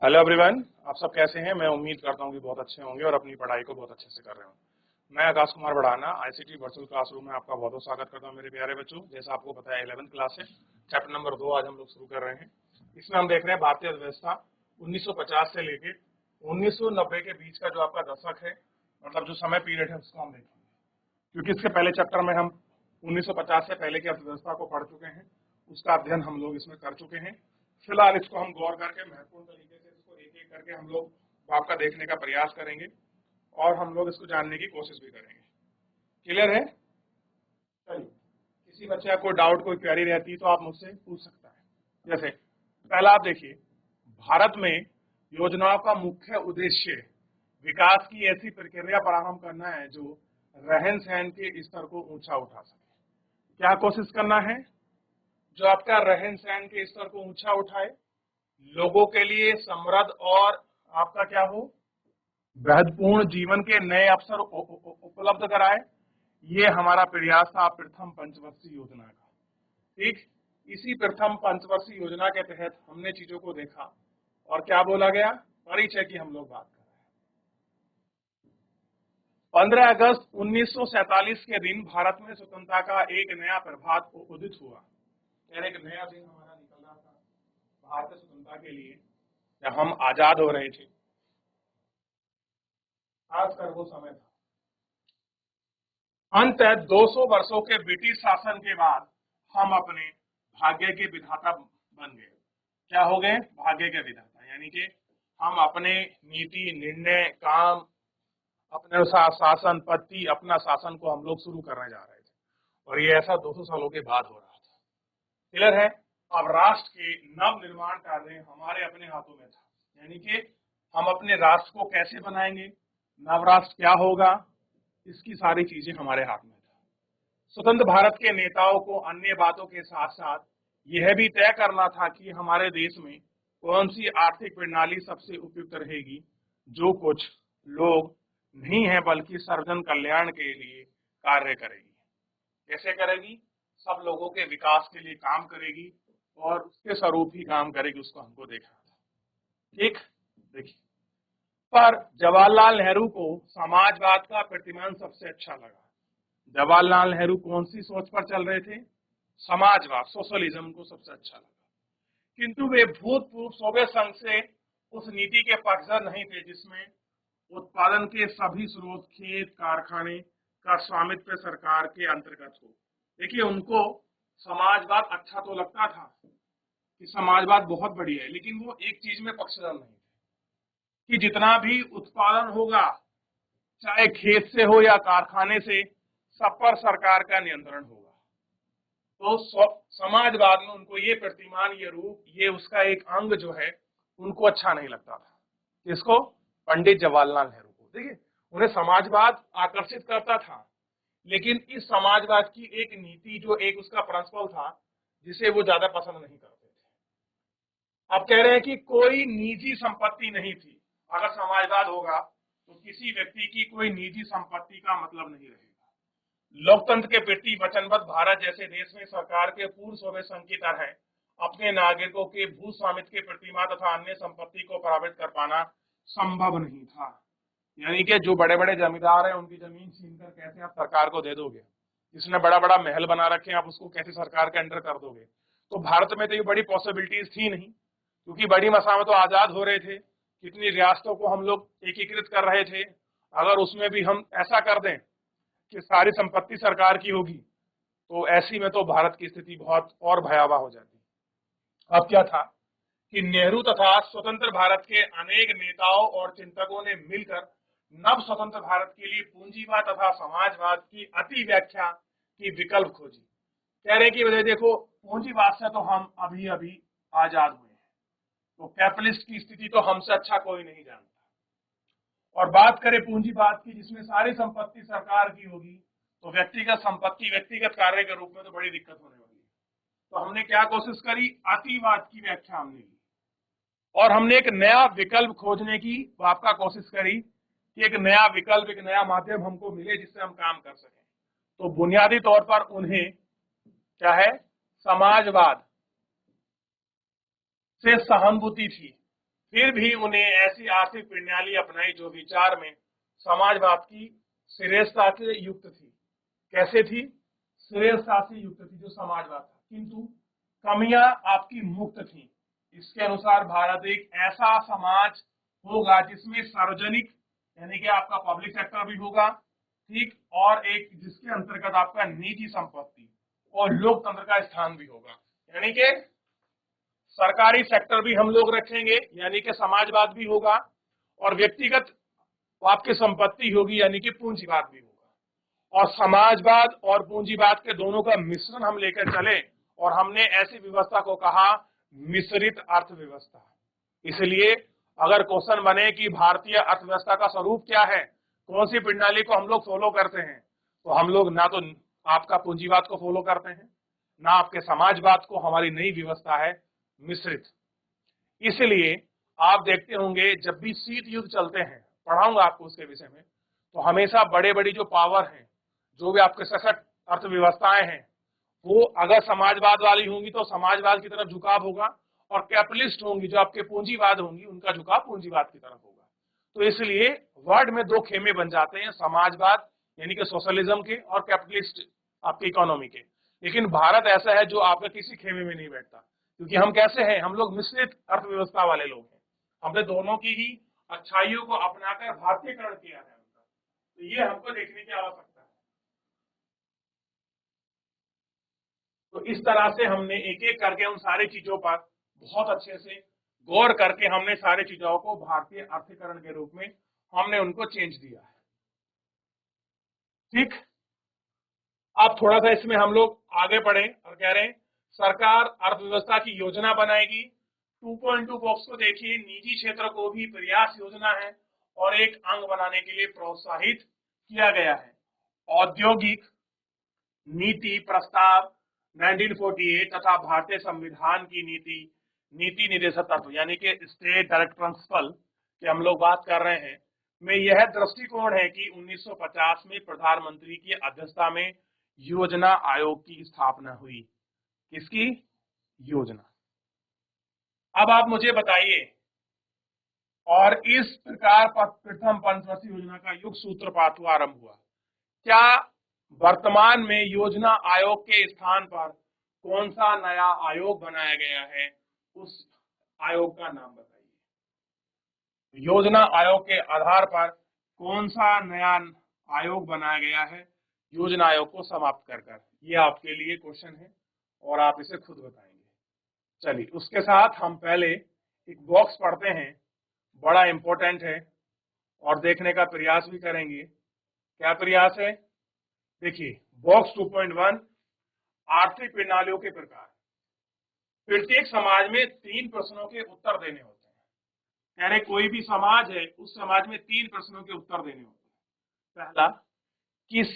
Hello everyone, आप सब कैसे हैं। मैं उम्मीद करता हूं कि बहुत अच्छे होंगे और अपनी पढ़ाई को बहुत अच्छे से कर रहे होंगे। मैं आकाश कुमार बढ़ाना आईसीटी वर्चुअल क्लासरूम में आपका बहुत बहुत स्वागत करता हूं मेरे प्यारे बच्चों। जैसा आपको पता है 11th क्लास है, चैप्टर नंबर 2 आज हम लोग शुरू कर रहे हैं। इसमें हम देख रहे हैं भारतीय अर्थव्यवस्था 1950 से लेके 1990 के बीच का जो आपका दशक है, मतलब जो समय पीरियड है उसको हम देखेंगे, क्योंकि इसके पहले चैप्टर में हम 1950 से पहले की अर्थव्यवस्था को पढ़ चुके हैं, उसका अध्ययन हम लोग इसमें कर चुके हैं। फिलहाल इसको हम गौर करके महत्वपूर्ण तरीके से इसको एक एक करके हम लोग आपका देखने का प्रयास करेंगे और हम लोग इसको जानने की कोशिश भी करेंगे। क्लियर है? चलिए, किसी बच्चे का कोई डाउट, कोई क्वेरी रहती है तो आप मुझसे पूछ सकता है। जैसे पहला आप देखिए, भारत में योजनाओं का मुख्य उद्देश्य विकास की ऐसी प्रक्रिया प्रारंभ करना है जो रहन सहन के स्तर को ऊंचा उठा सके। क्या कोशिश करना है? जो आपका रहन सहन के स्तर को ऊंचा उठाए, लोगों के लिए समृद्ध और आपका क्या हो, वैधपूर्ण जीवन के नए अवसर उपलब्ध कराए। ये हमारा प्रयास था प्रथम पंचवर्षीय योजना का। ठीक, इसी प्रथम पंचवर्षीय योजना के तहत हमने चीजों को देखा और क्या बोला गया, परिचय की हम लोग बात कर रहे हैं। 15 अगस्त 1947 के दिन भारत में स्वतंत्रता का एक नया प्रभात उदित हुआ। एक नया दिन हमारा निकल रहा था भारतीय स्वतंत्रता के लिए, जब हम आजाद हो रहे थे। खासकर वो समय था। अंततः 200 वर्षों के ब्रिटिश शासन के बाद हम अपने भाग्य के विधाता बन गए। क्या हो गए? भाग्य के विधाता, यानी कि हम अपने नीति, निर्णय, काम, अपने शासन पद्धति, अपना शासन को हम लोग शुरू करने जा रहे थे और ये ऐसा 200 सालों के बाद हो रहा था। क्लियर है? अब राष्ट्र के नव निर्माण कार्य हमारे अपने हाथों में था, यानी कि हम अपने राष्ट्र को कैसे बनाएंगे, नव राष्ट्र क्या होगा, इसकी सारी चीजें हमारे हाथ में था। स्वतंत्र भारत के नेताओं को अन्य बातों के साथ साथ यह भी तय करना था कि हमारे देश में कौन सी आर्थिक प्रणाली सबसे उपयुक्त रहेगी, जो कुछ लोग नहीं है बल्कि सर्वजन कल्याण के लिए कार्य करेगी। कैसे करेगी? सब लोगों के विकास के लिए काम करेगी और उसके स्वरूप ही काम करेगी, उसको हमको देखना था। ठीक, देखिए, पर जवाहरलाल नेहरू को समाजवाद का प्रतिमान सबसे अच्छा लगा। जवाहरलाल नेहरू कौन सी सोच पर चल रहे थे? समाजवाद, सोशलिज्म को सबसे अच्छा लगा। किंतु वे भूतपूर्व सोवियत संघ से उस नीति के पक्षधर नहीं थे जिसमें उत्पादन के सभी स्रोत, खेत, कारखाने का स्वामित्व सरकार के अंतर्गत हो। देखिए, उनको समाजवाद अच्छा तो लगता था कि समाजवाद बहुत बढ़िया है, लेकिन वो एक चीज में पक्षधर नहीं थे कि जितना भी उत्पादन होगा, चाहे खेत से हो या कारखाने से, सब पर सरकार का नियंत्रण होगा। तो समाजवाद में उनको ये प्रतिमान, ये रूप, ये उसका एक अंग जो है, उनको अच्छा नहीं लगता था। किसको? पंडित जवाहरलाल नेहरू को। देखिए, उन्हें समाजवाद आकर्षित करता था, लेकिन इस समाजवाद की एक नीति, जो एक उसका प्रिंसिपल था, जिसे वो ज्यादा पसंद नहीं करते थे। आप कह रहे हैं कि कोई निजी संपत्ति नहीं थी। अगर समाजवाद होगा तो किसी व्यक्ति की कोई निजी संपत्ति का मतलब नहीं रहेगा। लोकतंत्र के प्रति वचनबद्ध भारत जैसे देश में सरकार के पूर्व सोवियत संघ की तरह अपने नागरिकों के भू स्वामित्व के प्रतिमा तथा अन्य संपत्ति को प्रभावित कर पाना संभव नहीं था। यानी कि जो बड़े बड़े जमींदार हैं, उनकी जमीन छीनकर कैसे आप सरकार को दे दोगे? जिसने बड़ा बड़ा महल बना रखे हैं, आप उसको कैसे सरकार के अंडर कर दोगे? तो भारत में तो ये बड़ी पॉसिबिलिटीज थी नहीं, क्योंकि बड़ी मसामत तो आजाद हो रहे थे, कितनी रियासतों को हम लोग एकीकृत कर रहे थे। अगर उसमें भी हम ऐसा कर दें कि सारी संपत्ति सरकार की होगी, तो ऐसी में तो भारत की स्थिति बहुत और भयावह हो जाती। अब क्या था कि नेहरू तथा स्वतंत्र भारत के अनेक नेताओं और चिंतकों ने मिलकर नव स्वतंत्र भारत के लिए पूंजीवाद तथा समाजवाद की अति व्याख्या की विकल्प खोजी। कह रहे कि वजह देखो, पूंजीवाद से तो हम अभी अभी आजाद हुए हैं, तो कैपिटलिस्ट की स्थिति तो हमसे अच्छा कोई नहीं जानता। और बात करें पूंजीवाद की, जिसमें सारी संपत्ति सरकार की होगी, तो व्यक्तिगत संपत्ति, व्यक्तिगत कार्य के रूप में तो बड़ी दिक्कत होने वाली है। तो हमने क्या कोशिश करी? अतिवाद की व्याख्या हमने की और हमने एक नया विकल्प खोजने की आपका कोशिश करी कि एक नया विकल्प, एक नया माध्यम हमको मिले जिससे हम काम कर सकें। तो बुनियादी तौर पर उन्हें क्या है, समाजवाद से सहानुभूति थी फिर भी उन्हें ऐसी आर्थिक प्रणाली अपनाई जो विचार में समाजवाद की श्रेष्ठता से युक्त थी। कैसे थी? श्रेष्ठता से युक्त थी जो समाजवाद था, किंतु कमियां आपकी मुक्त थी। इसके अनुसार भारत एक ऐसा समाज होगा जिसमें सार्वजनिक यानी कि आपका पब्लिक सेक्टर भी होगा, ठीक, और एक जिसके अंतर्गत आपका निजी संपत्ति और लोकतंत्र का स्थान भी होगा। यानी कि सरकारी सेक्टर भी हम लोग रखेंगे यानी कि समाजवाद भी होगा, और व्यक्तिगत आपकी संपत्ति होगी यानी कि पूंजीवाद भी होगा। और समाजवाद और पूंजीवाद के दोनों का मिश्रण हम लेकर चले, और हमने ऐसी व्यवस्था को कहा मिश्रित अर्थव्यवस्था। इसलिए अगर क्वेश्चन बने कि भारतीय अर्थव्यवस्था का स्वरूप क्या है, कौन सी प्रणाली को हम लोग फॉलो करते हैं, तो हम लोग ना तो आपका पूंजीवाद को फॉलो करते हैं, ना आपके समाजवाद को। हमारी नई व्यवस्था है मिश्रित। इसलिए आप देखते होंगे जब भी शीत युद्ध चलते हैं, पढ़ाऊंगा आपको उसके विषय में, तो हमेशा बड़े बड़ी जो पावर हैं, जो भी आपके सशक्त अर्थव्यवस्थाएं हैं, वो अगर समाजवाद वाली होंगी तो समाजवाद की तरफ झुकाव होगा, और कैपिटलिस्ट होंगी जो आपके पूंजीवाद होंगी उनका झुकाव पूंजीवाद की तरफ होगा। तो इसलिए वर्ल्ड में दो खेमे बन जाते हैं, समाजवाद यानी कि सोशलिज्म के और कैपिटलिस्ट आपकी इकोनॉमी के। लेकिन भारत ऐसा है जो आपका किसी खेमे में नहीं बैठता, क्योंकि हम कैसे हैं, हम लोग मिश्रित अर्थव्यवस्था वाले लोग हैं। हमने दोनों की ही अच्छाइयों को अपनाकर भारतीयकरण किया है उनका, तो ये हमको देखने की आवश्यकता है। तो इस तरह से हमने एक एक करके उन सारी चीजों पर बहुत अच्छे से गौर करके हमने सारी चीजों को भारतीय अर्थीकरण के रूप में हमने उनको चेंज दिया है। ठीक, अब थोड़ा सा इसमें हम लोग आगे बढ़े और कह रहे हैं सरकार अर्थव्यवस्था की योजना बनाएगी। 2.2 बॉक्स को देखिए, निजी क्षेत्र को भी प्रयास योजना है और एक अंग बनाने के लिए प्रोत्साहित किया गया है। औद्योगिक नीति प्रस्ताव 1948 तथा भारतीय संविधान की नीति निर्देशक तत्व यानी कि स्टेट डायरेक्ट प्रिंसिपल की हम लोग बात कर रहे हैं, में यह दृष्टिकोण है कि 1950 में प्रधानमंत्री की अध्यक्षता में योजना आयोग की स्थापना हुई। किसकी योजना? अब आप मुझे बताइए, और इस प्रकार प्रथम पंचवर्षीय योजना का युग सूत्रपात आरंभ हुआ। क्या वर्तमान में योजना आयोग के स्थान पर कौन सा नया आयोग बनाया गया है? उस आयोग का नाम बताइए। योजना आयोग के आधार पर कौन सा नया आयोग बनाया गया है योजना आयोग को समाप्त कर? ये आपके लिए क्वेश्चन है और आप इसे खुद बताएंगे। चलिए, उसके साथ हम पहले एक बॉक्स पढ़ते हैं, बड़ा इंपॉर्टेंट है, और देखने का प्रयास भी करेंगे। क्या प्रयास है? देखिए, बॉक्स 2.1 आर्थिक प्रणालियों के प्रकार। प्रत्येक समाज में 3 प्रश्नों के उत्तर देने होते हैं। कह रहे कोई भी समाज है, उस समाज में 3 प्रश्नों के उत्तर देने होते हैं। पहला, किस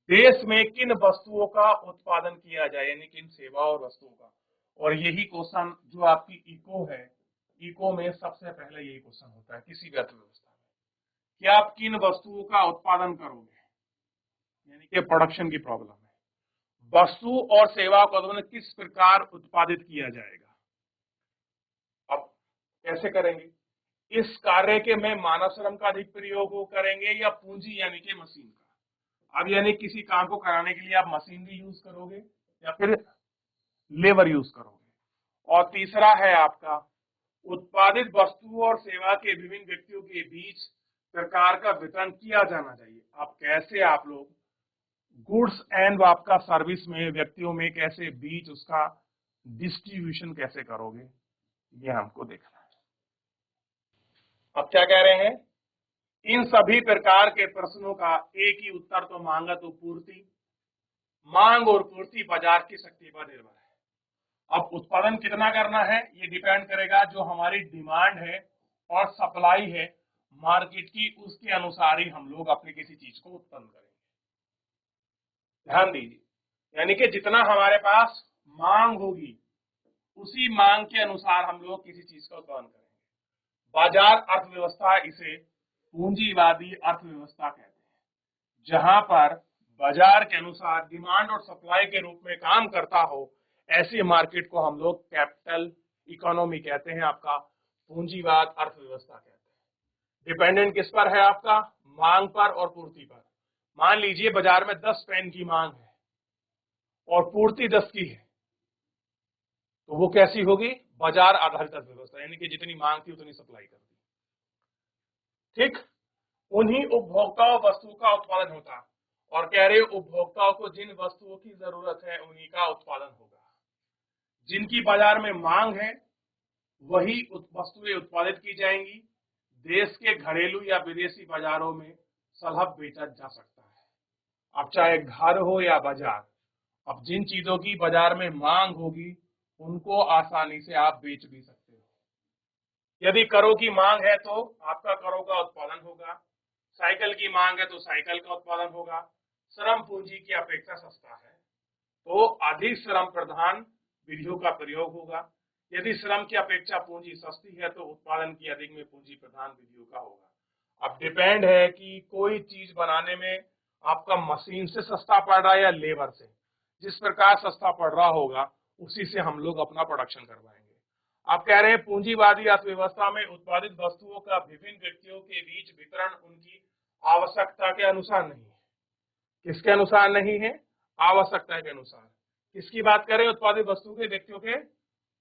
देश में किन वस्तुओं का उत्पादन किया जाए, यानी किन सेवा और वस्तुओं का। और यही क्वेश्चन जो आपकी इको है, इको में सबसे पहले यही क्वेश्चन होता है किसी भी अर्थव्यवस्था में, कि आप किन वस्तुओं का उत्पादन करोगे, यानी कि प्रोडक्शन की प्रॉब्लम है। वस्तु और सेवा को किस प्रकार उत्पादित किया जाएगा। अब कैसे करेंगे? इस कार्य के में मानव श्रम का अधिक प्रयोग करेंगे या पूंजी यानी कि मशीन का। अब यानी किसी काम को कराने के लिए आप मशीनरी यूज करोगे या फिर लेबर यूज करोगे। और तीसरा है आपका उत्पादित वस्तु और सेवा के विभिन्न व्यक्तियों के बीच प्रकार का वितरण किया जाना चाहिए। अब कैसे आप लोग गुड्स एंड आपका सर्विस में व्यक्तियों में कैसे बीच उसका डिस्ट्रीब्यूशन कैसे करोगे, ये हमको देखना है। अब क्या कह रहे हैं? इन सभी प्रकार के प्रश्नों का एक ही उत्तर तो मांगा तो पूर्ति, मांग और पूर्ति बाजार की शक्ति पर निर्भर है। अब उत्पादन कितना करना है ये डिपेंड करेगा जो हमारी डिमांड है और सप्लाई है मार्केट की, उसके अनुसार ही हम लोग अपनी किसी चीज को उत्पन्न करेंगे। ध्यान दीजिए, यानी कि जितना हमारे पास मांग होगी उसी मांग के अनुसार हम लोग किसी चीज का उत्पादन करेंगे। बाजार अर्थव्यवस्था इसे पूंजीवादी अर्थव्यवस्था कहते हैं, जहां पर बाजार के अनुसार डिमांड और सप्लाई के रूप में काम करता हो, ऐसी मार्केट को हम लोग कैपिटल इकोनॉमी कहते हैं, आपका पूंजीवाद अर्थव्यवस्था कहते हैं। डिपेंडेंट किस पर है आपका? मांग पर और पूर्ति पर। मान लीजिए बाजार में 10 पेन की मांग है और पूर्ति 10 की है, तो वो कैसी होगी? बाजार आधारित अर्थव्यवस्था, यानी कि जितनी मांग थी उतनी सप्लाई कर दी। ठीक, उन्हीं उपभोक्ताओं वस्तु का उत्पादन होता है और कह रहे उपभोक्ताओं को जिन वस्तुओं की जरूरत है उन्हीं का उत्पादन होगा। जिनकी बाजार में मांग है वही वस्तुएं उत्पादित की जाएंगी। देश के घरेलू या विदेशी बाजारों में सुलभ बेचा जा सकता है। अब चाहे घर हो या बाजार, अब जिन चीजों की बाजार में मांग होगी उनको आसानी से आप बेच भी सकते हो। यदि करों की मांग है तो आपका करों का उत्पादन होगा। साइकिल की मांग है तो साइकिल का उत्पादन होगा। श्रम पूंजी की अपेक्षा सस्ता है तो अधिक श्रम प्रधान विधियों का प्रयोग होगा। यदि श्रम की अपेक्षा पूंजी सस्ती है तो उत्पादन की अधिक में पूंजी प्रधान विधियों का होगा। अब डिपेंड है कि कोई चीज बनाने में आपका मशीन से सस्ता पड़ रहा है या लेबर से। जिस प्रकार सस्ता पड़ रहा होगा उसी से हम लोग अपना प्रोडक्शन करवाएंगे। आप कह रहे हैं पूंजीवादी अर्थव्यवस्था में उत्पादित वस्तुओं का विभिन्न व्यक्तियों के बीच वितरण उनकी आवश्यकता के अनुसार नहीं है। किसके अनुसार नहीं है? आवश्यकता के अनुसार। किसकी बात करें? उत्पादित वस्तु के व्यक्तियों के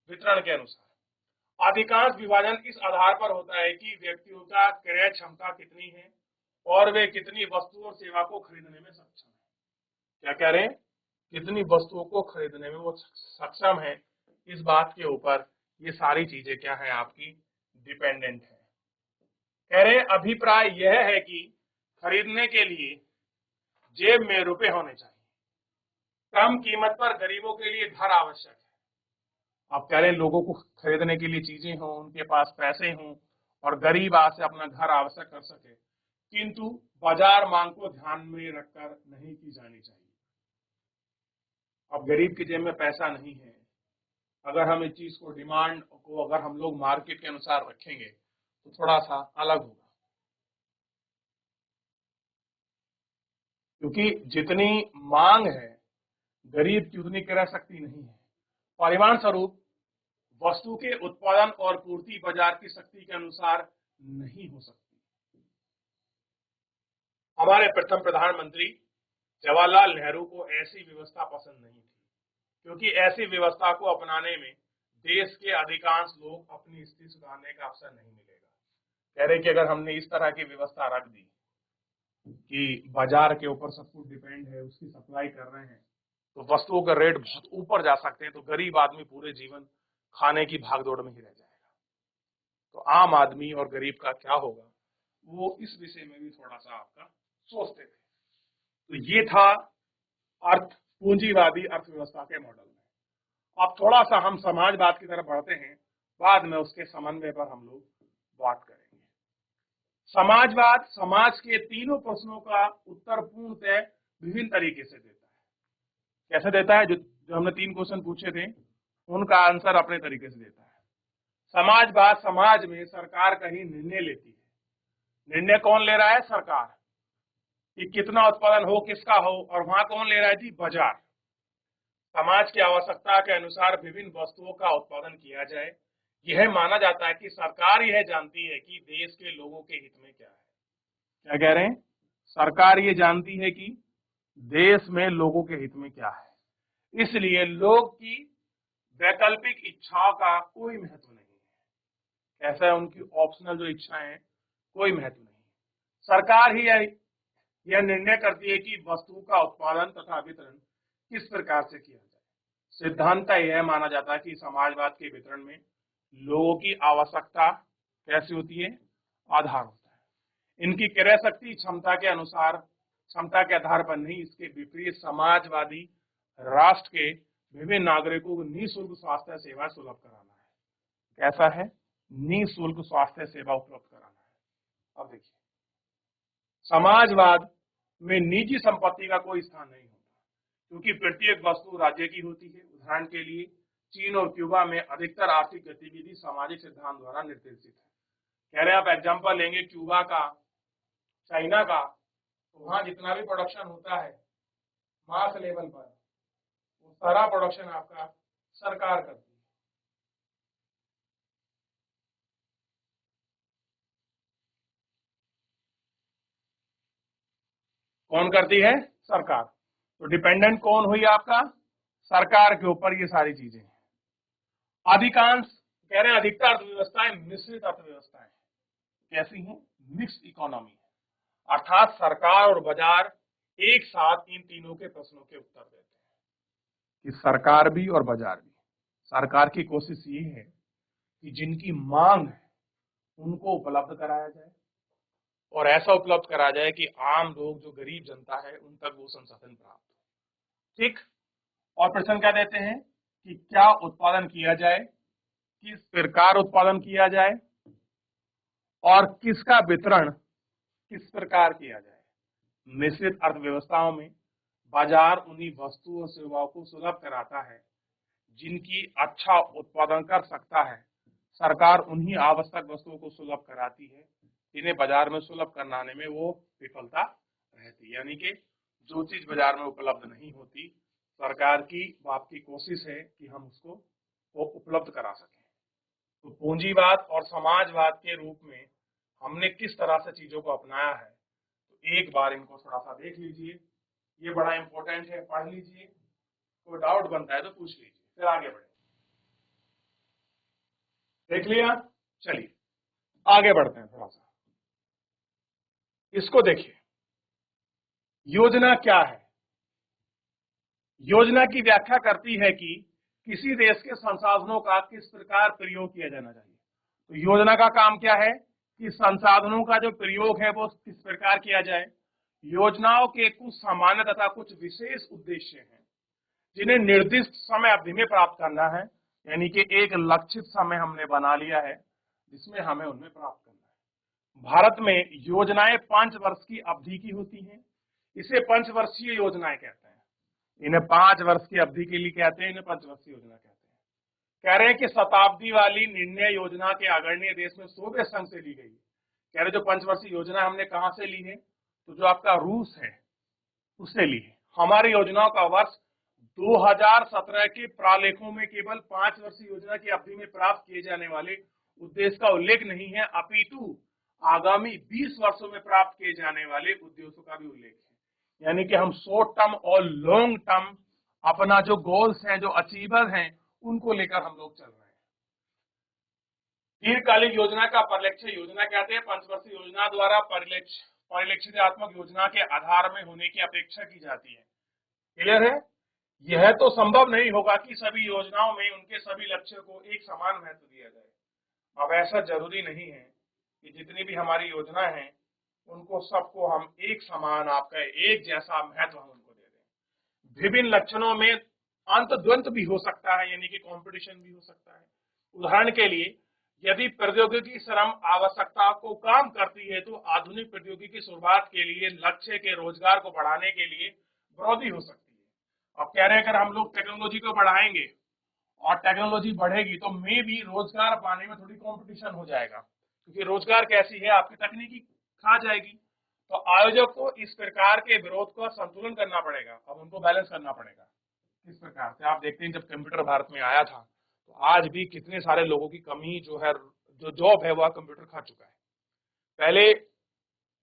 वितरण के अनुसार। अधिकांश विभाजन इस आधार पर होता है कि व्यक्तियों का क्रय क्षमता कितनी है और वे कितनी वस्तु और सेवा को खरीदने में सक्षम है। क्या कह रहे हैं? कितनी वस्तुओं को खरीदने में वो सक्षम है, इस बात के ऊपर ये सारी चीजें क्या है आपकी? डिपेंडेंट है। कह रहे अभिप्राय यह है कि खरीदने के लिए जेब में रुपए होने चाहिए। कम कीमत पर गरीबों के लिए घर आवश्यक है। आप कह रहे हैं लोगों को खरीदने के लिए चीजें हों, उनके पास पैसे हों और गरीब आज से अपना घर आवश्यक कर सके, किंतु बाजार मांग को ध्यान में रखकर नहीं की जानी चाहिए। अब गरीब की जेब में पैसा नहीं है, अगर हम इस चीज को डिमांड को अगर हम लोग मार्केट के अनुसार रखेंगे तो थोड़ा सा अलग होगा, क्योंकि जितनी मांग है गरीब की उतनी क्रय शक्ति नहीं है। परिमाण स्वरूप वस्तु के उत्पादन और पूर्ति बाजार की शक्ति के अनुसार नहीं हो सकती। हमारे प्रथम प्रधानमंत्री जवाहरलाल नेहरू को ऐसी व्यवस्था पसंद नहीं थी, क्योंकि ऐसी व्यवस्था को अपनाने में देश के अधिकांश लोग अपनी स्थिति सुधारने का अवसर नहीं मिलेगा। कह रहे कि अगर हमने इस तरह की व्यवस्था रख दी कि बाजार के ऊपर सब कुछ डिपेंड है, उसकी सप्लाई कर रहे हैं, तो वस्तुओं का रेट बहुत ऊपर जा सकते हैं, तो गरीब आदमी पूरे जीवन खाने की भागदौड़ में ही रह जाएगा। तो आम आदमी और गरीब का क्या होगा, वो इस विषय में भी थोड़ा सा आपका सोचते थे। तो ये था पूंजीवादी अर्थव्यवस्था के मॉडल में। अब थोड़ा सा हम समाजवाद की तरफ बढ़ते हैं, बाद में उसके समन्वय पर हम लोग बात करेंगे। समाजवाद समाज के तीनों प्रश्नों का उत्तर पूर्णतः विभिन्न तरीके से देता है। कैसे देता है? जो हमने 3 क्वेश्चन पूछे थे उनका आंसर अपने तरीके से देता है। समाजवाद समाज में सरकार कहीं निर्णय लेती है। निर्णय कौन ले रहा है? सरकार, कि कितना उत्पादन हो, किसका हो, और वहां कौन ले रहा है? जी, बाजार। समाज की आवश्यकता के अनुसार विभिन्न वस्तुओं का उत्पादन किया जाए। यह माना जाता है कि सरकार यह जानती है कि देश के लोगों के हित में क्या है। क्या कह रहे हैं? सरकार ये जानती है कि देश में लोगों के हित में क्या है, इसलिए लोग की वैकल्पिक इच्छाओं का कोई महत्व नहीं है। कैसा है? उनकी ऑप्शनल जो इच्छाएं हैं, कोई महत्व नहीं। सरकार ही यह निर्णय करती है कि वस्तु का उत्पादन तथा वितरण किस प्रकार से किया जाए। सिद्धांत यह माना जाता है कि समाजवाद के वितरण में लोगों की आवश्यकता कैसी होती है? आधार होता है। इनकी क्रय शक्ति क्षमता के अनुसार, क्षमता के आधार पर नहीं। इसके विपरीत समाजवादी राष्ट्र के विभिन्न नागरिकों को निःशुल्क स्वास्थ्य सेवा सुलभ कराना है। कैसा है? निःशुल्क स्वास्थ्य सेवा उपलब्ध कराना है। अब देखिए, समाजवाद में निजी संपत्ति का कोई स्थान नहीं होता, क्योंकि प्रत्येक वस्तु राज्य की होती है। उदाहरण के लिए चीन और क्यूबा में अधिकतर आर्थिक गतिविधि सामाजिक सिद्धांत द्वारा निर्देशित है। कह रहे हैं आप एग्जांपल लेंगे क्यूबा का, चाइना का, तो वहां जितना भी प्रोडक्शन होता है मास लेवल पर, वो सारा प्रोडक्शन आपका सरकार करती है। कौन करती है? सरकार। तो डिपेंडेंट कौन हुई आपका? सरकार के ऊपर ये सारी चीजें। अधिकांश कह रहे हैं अधिकतर अर्थव्यवस्थाएं मिश्रित अर्थव्यवस्थाएं। कैसी हैं? मिक्स्ड इकोनॉमी है, अर्थात सरकार और बाजार एक साथ इन तीनों के प्रश्नों के उत्तर देते हैं कि सरकार भी और बाजार भी। सरकार की कोशिश ये है कि जिनकी मांग है उनको उपलब्ध कराया जाए और ऐसा उपलब्ध कराया जाए कि आम लोग, जो गरीब जनता है, उन तक वो संसाधन प्राप्त हो। ठीक। और प्रश्न क्या देते हैं कि क्या उत्पादन किया जाए, किस प्रकार उत्पादन किया जाए और किसका वितरण किस प्रकार किया जाए। मिश्रित अर्थव्यवस्थाओं में बाजार उन्हीं वस्तु और सेवाओं को सुलभ कराता है जिनकी अच्छा उत्पादन कर सकता है। सरकार उन्हीं आवश्यक वस्तुओं को सुलभ कराती है जिन्हें बाजार में सुलभ कराने में वो विफलता रहती है। यानी कि जो चीज बाजार में उपलब्ध नहीं होती, सरकार की आपकी कोशिश है कि हम उसको वो उपलब्ध करा सकें। तो पूंजीवाद और समाजवाद के रूप में हमने किस तरह से चीजों को अपनाया है, तो एक बार इनको थोड़ा सा देख लीजिए। ये बड़ा इंपॉर्टेंट है, पढ़ लीजिए, कोई डाउट बनता है तो पूछ लीजिए, फिर आगे बढ़े। देख लिया? चलिए आगे बढ़ते हैं थोड़ा सा। इसको देखिए, योजना क्या है? योजना की व्याख्या करती है कि किसी देश के संसाधनों का किस प्रकार प्रयोग किया जाना चाहिए। तो योजना का काम क्या है कि संसाधनों का जो प्रयोग है वो किस प्रकार किया जाए। योजनाओं के कुछ सामान्य तथा कुछ विशेष उद्देश्य हैं जिन्हें निर्दिष्ट समय अवधि में प्राप्त करना है। यानी कि एक लक्षित समय हमने बना लिया है जिसमें हमें उनमें प्राप्त करना है। भारत में योजनाएं 5 वर्ष की अवधि की होती हैं। इसे पंचवर्षीय योजनाएं कहते हैं। इन्हें 5 वर्ष की अवधि के लिए कहते हैं, इन्हें पंचवर्षीय योजना कहते हैं। कह रहे हैं कि शताब्दी वाली निर्णय योजना के अग्रणी देश में सोवियत संघ से ली गई। कह रहे जो पंचवर्षीय योजना हमने कहां से ली है, तो जो आपका रूस है उससे ली है। हमारी योजनाओं का वर्ष 2017 के प्रालेखों में केवल 5 वर्षीय योजना की अवधि में प्राप्त किए जाने वाले उद्देश्य का उल्लेख नहीं है, अपितु आगामी 20 वर्षों में प्राप्त किए जाने वाले उद्देश्यों का भी उल्लेख है। यानी कि हम शॉर्ट टर्म और लॉन्ग टर्म अपना जो गोल्स हैं, जो अचीवर हैं, उनको लेकर हम लोग चल रहे हैं। दीर्घकालिक योजना का परिलक्ष्य योजना कहते हैं। पंचवर्षीय योजना द्वारा परिलक्षितात्मक योजना के आधार में होने की अपेक्षा की जाती है। क्लियर है? यह तो संभव नहीं होगा कि सभी योजनाओं में उनके सभी लक्ष्यों को एक समान महत्व दिया जाए। अब ऐसा जरूरी नहीं है कि जितनी भी हमारी योजना है उनको सबको हम एक समान, आपका एक जैसा महत्व हम उनको दे दें। विभिन्न लक्षणों में अंतद्वंद भी हो सकता है, यानी कि कंपटीशन भी हो सकता है। उदाहरण के लिए, यदि प्रौद्योगिकी श्रम आवश्यकता को काम करती है तो आधुनिक प्रौद्योगिकी की शुरुआत के लिए लक्ष्य के रोजगार को बढ़ाने के लिए विरोधी हो सकती है। अब कह रहे हैं अगर हम लोग टेक्नोलॉजी को बढ़ाएंगे और टेक्नोलॉजी बढ़ेगी तो मे भी रोजगार पाने में थोड़ी कंपटीशन हो जाएगा, क्योंकि रोजगार कैसी है, आपकी तकनीकी खा जाएगी। तो आयोजक को इस प्रकार के विरोध का संतुलन करना पड़ेगा। अब उनको बैलेंस करना पड़ेगा। किस प्रकार से? आप देखते हैं जब कंप्यूटर भारत में आया था तो आज भी कितने सारे लोगों की कमी जो है, जो जॉब है वह कंप्यूटर खा चुका है। पहले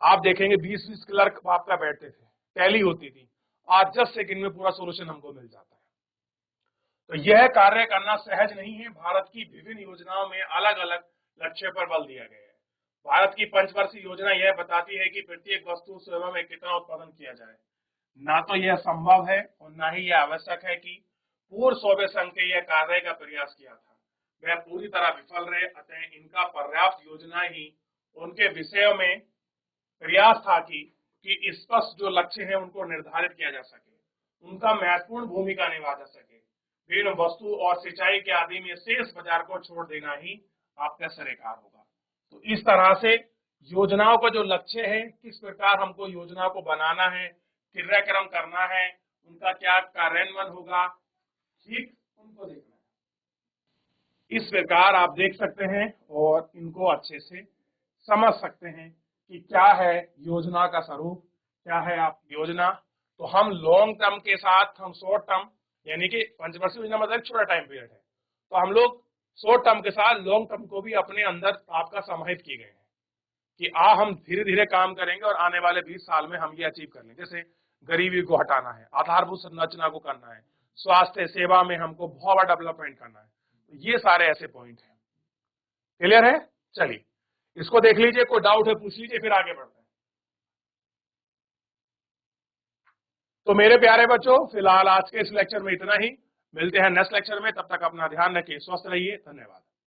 आप देखेंगे 20-20 क्लर्क आपका बैठते थे, टैली होती थी। आज 10 सेकंड में पूरा सोल्यूशन हमको मिल जाता है। तो यह कार्य करना सहज नहीं है। भारत की विभिन्न योजनाओं में अलग अलग लक्ष्य पर बल दिया गया है। भारत की पंचवर्षीय योजना यह बताती है कि प्रत्येक वस्तु सेवा में कितना उत्पादन किया जाए। ना तो यह संभव है और ना ही यह आवश्यक है कि पूर्व सोवियत संघ के यह कार्य का प्रयास किया था, वह पूरी तरह विफल रहे। अतः इनका पर्याप्त योजना ही उनके विषयों में प्रयास था कि स्पष्ट जो लक्ष्य है उनको निर्धारित किया जा सके, उनका महत्वपूर्ण भूमिका निभा जा सके। विभिन्न वस्तु और सिंचाई के आदि में शेष बाजार को छोड़ देना ही आपका सरकार होगा। तो इस तरह से योजनाओं का जो लक्ष्य है, किस प्रकार हमको योजना को बनाना है, क्रियाक्रम करना है, उनका क्या कार्यान्वयन होगा, ठीक उनको देखना है। इस प्रकार आप देख सकते हैं और इनको अच्छे से समझ सकते हैं कि क्या है योजना का स्वरूप, क्या है आप योजना। तो हम लॉन्ग टर्म के साथ हम शॉर्ट टर्म, यानी कि पंचवर्षीय योजना मतलब छोटा टाइम पीरियड है, तो हम लोग शॉर्ट टर्म के साथ लॉन्ग टर्म को भी अपने अंदर आपका समाहित किए गए हैं। कि हम धीरे धीरे काम करेंगे और आने वाले 20 साल में हम ये अचीव कर लेंगे। जैसे गरीबी को हटाना है, आधारभूत संरचना को करना है, स्वास्थ्य सेवा में हमको बहुत बड़ा डेवलपमेंट करना है। तो ये सारे ऐसे पॉइंट हैं। क्लियर है? चलिए इसको देख लीजिए, कोई डाउट है पूछ लीजिए, फिर आगे बढ़ते हैं। तो मेरे प्यारे बच्चों, फिलहाल आज के इस लेक्चर में इतना ही। मिलते हैं नेक्स्ट लेक्चर में, तब तक अपना ध्यान रखिए, स्वस्थ रहिए। धन्यवाद।